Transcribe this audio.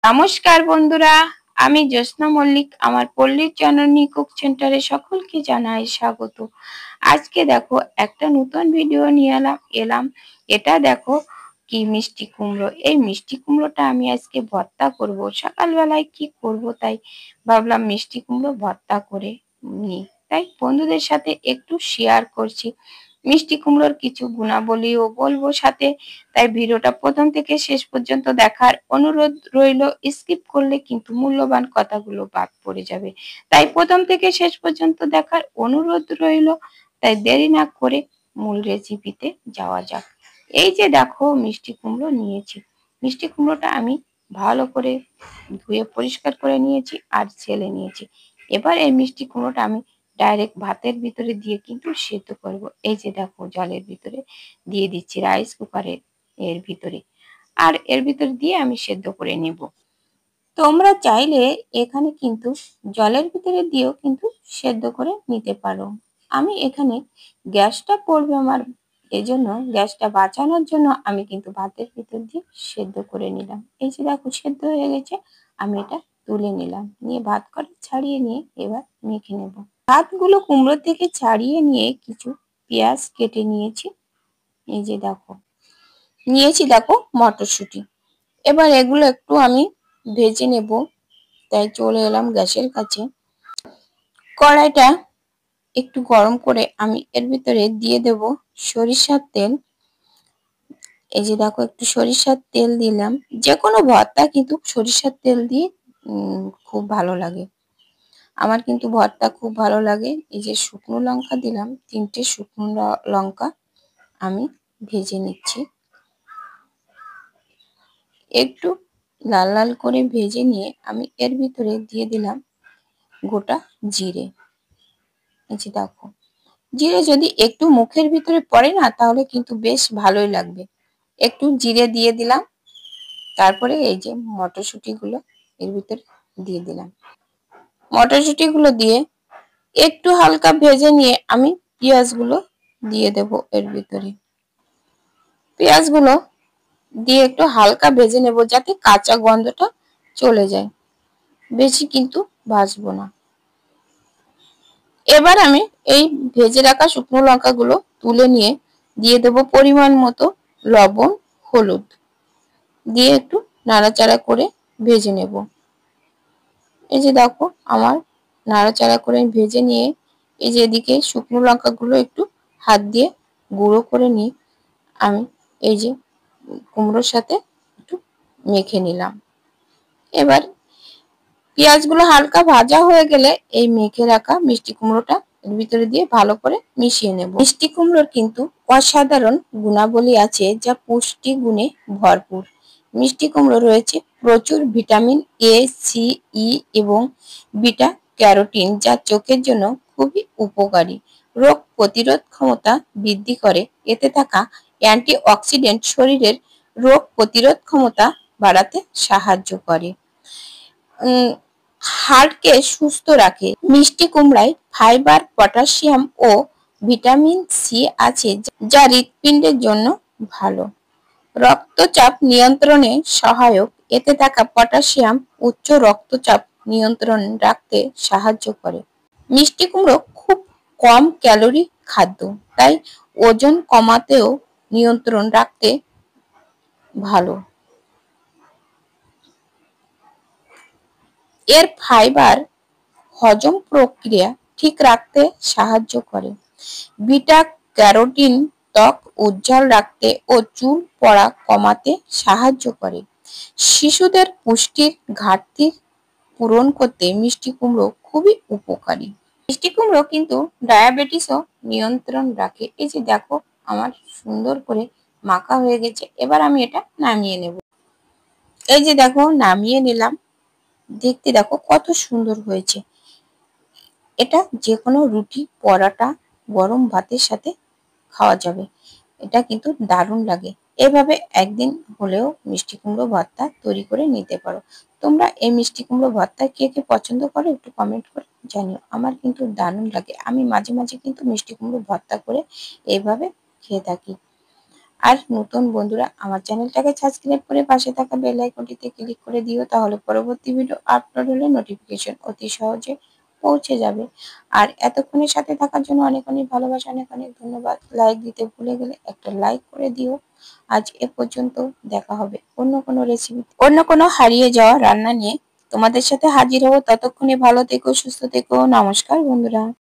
নমস্কার বন্ধুরা, আমি জ্যোৎস্না মল্লিক। আমার পল্লীর জননী কুক সেন্টারে সকলকে জানাই স্বাগত। আজকে দেখো একটা নতুন ভিডিও নিয়ে এলাম। এটা দেখো কি মিষ্টি কুমড়ো। এই মিষ্টি কুমড়োটা আমি আজকে ভর্তা করব। সকালবেলায় কি করব তাই ভাবলাম মিষ্টি কুমড়ো ভর্তা করে নিই। তাই বন্ধুদের সাথে একটু শেয়ার করছি। মিষ্টি কুমড়োর কিছু গুণাবলীও বলবো সাথে। তাই ভিডিওটা প্রথম থেকে শেষ পর্যন্ত দেখার অনুরোধ রইল। স্কিপ করলে কিন্তু মূল্যবান কথাগুলো বাদ পড়ে যাবে। তাই প্রথম থেকে শেষ পর্যন্ত দেখার অনুরোধ রইল। তাই দেরি না করে মূল রেসিপিতে যাওয়া যাক। এই যে দেখো মিষ্টি কুমড়ো নিয়েছি। মিষ্টি কুমড়োটা আমি ভালো করে ধুয়ে পরিষ্কার করে নিয়েছি আর ছেলে নিয়েছি। এবার এই মিষ্টি কুমড়োটা আমি ডাইরেক্ট ভাতের ভিতরে দিয়ে কিন্তু সেদ্ধ করব। এই যে দেখো জলের ভিতরে দিয়ে দিচ্ছি, রাইস কুকারের এর ভিতরে। আর এর ভিতরে দিয়ে আমি সেদ্ধ করে নেব। তোমরা চাইলে এখানে কিন্তু জলের ভিতরে দিয়েও কিন্তু সেদ্ধ করে নিতে পারো। আমি এখানে গ্যাসটা পড়বে আমার, এজন্য গ্যাসটা বাঁচানোর জন্য আমি কিন্তু ভাতের ভিতর দিয়ে সেদ্ধ করে নিলাম। এই যে দেখো সেদ্ধ হয়ে গেছে, আমি এটা তুলে নিলাম। নিয়ে ভাত করে ছাড়িয়ে নিয়ে এবার মেখে নেব। ভাতগুলো কুমড়ো থেকে ছাড়িয়ে নিয়ে কিছু পেঁয়াজ কেটে নিয়েছি। এই যে দেখো নিয়েছি দেখো মটরশুঁটি। এবার এগুলো একটু আমি ভেজে নেব। তাই চলে এলাম গ্যাসের কাছে। কড়াইটা একটু গরম করে আমি এর ভিতরে দিয়ে দেব সরিষার তেল। এই যে দেখো একটু সরিষার তেল দিলাম। যে কোনো ভর্তা কিন্তু সরিষার তেল দিয়ে খুব ভালো লাগে। আমার কিন্তু ভর্তা খুব ভালো লাগে। এই যে শুকনো লঙ্কা দিলাম, 3টে শুকনো লঙ্কা আমি ভেজে নিচ্ছি। একটু লাল লাল করে ভেজে নিয়ে আমি এর ভিতরে দিয়ে দিলাম গোটা জিরে। এই যে দেখো জিরে যদি একটু মুখের ভিতরে পড়ে না তাহলে কিন্তু বেশ ভালোই লাগবে। একটু জিরে দিয়ে দিলাম। তারপরে এই যে মটরশুঁটিগুলো এর ভিতরে দিয়ে দিলাম। মটরশুঁটিগুলো দিয়ে একটু হালকা ভেজে নিয়ে আমি পেঁয়াজগুলো দিয়ে দেব এর ভিতরে। পেঁয়াজগুলো দিয়ে একটু হালকা ভেজে নেব যাতে কাঁচা গন্ধটা চলে যায়। বেশি কিন্তু ভাজবো না। এবার আমি এই ভেজে রাখা শুকনো লঙ্কাগুলো তুলে নিয়ে দিয়ে দেব পরিমাণ মতো লবণ, হলুদ দিয়ে একটু নাড়াচাড়া করে ভেজে নেব। এই যে দেখো আমার নাড়াচাড়া করে ভেজে নিয়ে এই যে এদিকে শুকনো লঙ্কাগুলো একটু হাত দিয়ে গুঁড়ো করে নিয়ে আমি এই যে কুমড়োর সাথে একটু মেখে নিলাম। এবার পেঁয়াজগুলো হালকা ভাজা হয়ে গেলে এই মেখে রাখা মিষ্টি কুমড়োটা এর ভিতরে দিয়ে ভালো করে মিশিয়ে নেব। মিষ্টি কুমড়োর কিন্তু অসাধারণ গুণাবলী আছে যা পুষ্টি গুণে ভরপুর। মিষ্টি কুমড়ো রয়েছে প্রচুর ভিটামিন এ, সি, ই এবং বিটা ক্যারোটিন যা চোখের জন্য খুবই উপকারী। রোগ প্রতিরোধ ক্ষমতা বৃদ্ধি করে। এতে থাকা অ্যান্টিঅক্সিডেন্ট শরীরের রোগ প্রতিরোধ ক্ষমতা বাড়াতে সাহায্য করে। হাড়কে সুস্থ রাখে। মিষ্টি কুমড়ায় ফাইবার, পটাশিয়াম ও ভিটামিন সি আছে যা হৃৎপিণ্ডের জন্য ভালো। রক্তচাপ নিয়ন্ত্রণে সহায়ক। এতে থাকা পটাশিয়াম উচ্চ রক্তচাপ নিয়ন্ত্রণ রাখতে সাহায্য করে। মিষ্টি কুমড়ো খুব কম ক্যালোরি খাদ্য, তাই ওজন কমাতেও নিয়ন্ত্রণ রাখতে ভালো। এর ফাইবার হজম প্রক্রিয়া ঠিক রাখতে সাহায্য করে। বিটা ক্যারোটিন ত্বক উজ্জ্বল রাখতে ও চুল পড়া কমাতে সাহায্য করে। শিশুদের পুষ্টির ঘাটতি পূরণ করতে মিষ্টি কুমড়ো খুবই উপকারী। মিষ্টি কুমড়ো কিন্তু ডায়াবেটিসও নিয়ন্ত্রণ রাখে। এই যে দেখো আমার সুন্দর করে মাখা হয়ে গেছে। এবার আমি এটা নামিয়ে নেব। এই যে দেখো নামিয়ে নিলাম। দেখতে দেখো কত সুন্দর হয়েছে। এটা যে কোনো রুটি, পরাটা, গরম ভাতের সাথে খাওয়া যাবে। এটা কিন্তু দারুণ লাগে। এভাবে একদিন হলেও মিষ্টি কুমড়ো ভর্তা তৈরি করে নিতে পারো। তোমরা এই মিষ্টি কুমড়ো ভর্তা কে কে পছন্দ করো একটু কমেন্ট করে জানিও। আমার কিন্তু দারুণ লাগে। আমি মাঝে মাঝে কিন্তু মিষ্টি কুমড়ো ভর্তা করে এইভাবে খেয়ে থাকি। আর নতুন বন্ধুরা আমার চ্যানেলটাকে সাবস্ক্রাইব করে পাশে থাকা বেল আইকনটিতে ক্লিক করে দিও, তাহলে পরবর্তী ভিডিও আপলোড হলে নোটিফিকেশন অতি সহজে পৌঁছে যাবে। আর এতক্ষণের সাথে থাকার জন্য অনেক অনেক ভালোবাসা, অনেক অনেক ধন্যবাদ। লাইক দিতে ভুলে গেলে একটা লাইক করে দিও। আজ এ পর্যন্ত, দেখা হবে অন্য কোনো রেসিপি, অন্য কোনো হারিয়ে যাওয়া রান্না নিয়ে তোমাদের সাথে হাজির হবো। ততক্ষণে ভালো থেকো, সুস্থ থেকো। নমস্কার বন্ধুরা।